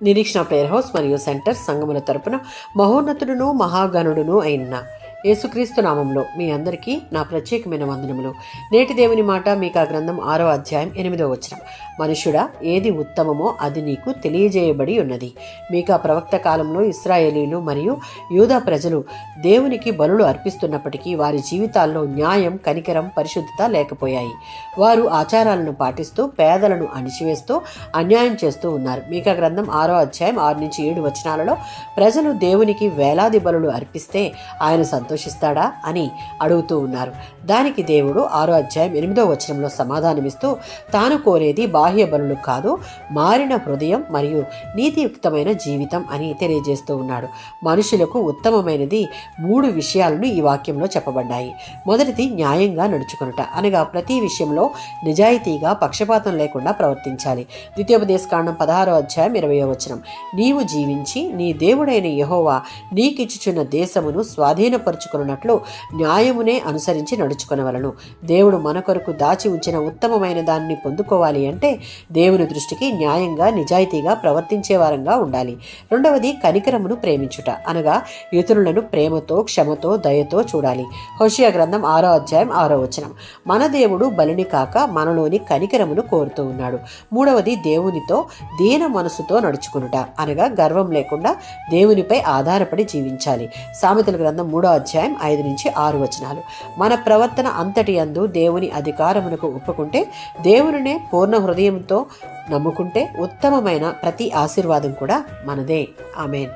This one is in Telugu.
నిరీక్షణ ప్రేయర్ హౌస్ మరియు సెంటర్ సంఘముల తరపున మహోన్నతుడును మహాగణుడును అయిన యేసుక్రీస్తు నామంలో మీ అందరికీ నా ప్రత్యేకమైన వందనములు. నేటి దేవుని మాట మీకా గ్రంథం 6వ అధ్యాయం 8వ వచనం. మనుష్యుడా, ఏది ఉత్తమమో అది నీకు తెలియజేయబడి ఉన్నది. మీకా ప్రవక్త కాలంలో ఇశ్రాయేలీలు మరియు యూదా ప్రజలు దేవునికి బలులు అర్పిస్తున్నప్పటికీ వారి జీవితాల్లో న్యాయం, కనికరం, పరిశుద్ధత లేకపోయాయి. వారు ఆచారాలను పాటిస్తూ పేదలను అణిచివేస్తూ అన్యాయం చేస్తూ ఉన్నారు. మీకా గ్రంథం 6వ అధ్యాయం 6-7 వచనాలలో ప్రజలు దేవునికి వేలాది బలులు అర్పిస్తే ఆయన సంతోషిస్తాడా అని అడుగుతూ ఉన్నారు. దానికి దేవుడు 6వ అధ్యాయం 8వ వచనంలో సమాధానమిస్తూ తాను కోరేది బాహ్య బలులు కాదు, మారిన హృదయం మరియు నీతియుక్తమైన జీవితం అని తెలియజేస్తూ ఉన్నాడు. మనుషులకు ఉత్తమమైనది 3 విషయాలను ఈ వాక్యంలో చెప్పబడ్డాయి. మొదటిది న్యాయంగా నడుచుకొనుట, అనగా ప్రతి విషయంలో నిజాయితీగా పక్షపాతం లేకుండా ప్రవర్తించాలి. ద్వితీయోపదేశకాండం 16వ అధ్యాయం 20వ వచనం. నీవు జీవించి నీ దేవుడైన యెహోవా నీకిచ్చుచున్న దేశమును స్వాధీనపరుచుకున్నట్లు న్యాయమునే అనుసరించి నడుచుకొనవలను. దేవుడు మన కొరకు దాచి ఉంచిన ఉత్తమమైన దాన్ని పొందుకోవాలి అంటే దేవుని దృష్టికి న్యాయంగా నిజాయితీగా ప్రవర్తించే వారంగా ఉండాలి. రెండవది కనికరమును ప్రేమించుట, అనగా ఇతరులను ప్రేమతో, క్షమతో, దయతో చూడాలి. హోషేయ గ్రంథం 6వ అధ్యాయం 6వ వచనం. మన దేవుడు బలిని కాక మనలోని కనికరమును కోరుతూ ఉన్నాడు. మూడవది దేవునితో దీన మనసుతో నడుచుకునుట, అనగా గర్వం లేకుండా దేవునిపై ఆధారపడి జీవించాలి. సామెతల గ్రంథం 3వ అధ్యాయం 5-6 వచనాలు. మన ప్రవర్తన అంతటి యందు దేవుని అధికారమునకు ఒప్పుకుంటే, దేవునినే పూర్ణ హృదయంతో నమ్ముకుంటే ఉత్తమమైన ప్రతి ఆశీర్వాదం కూడా మనదే. ఆమేన్.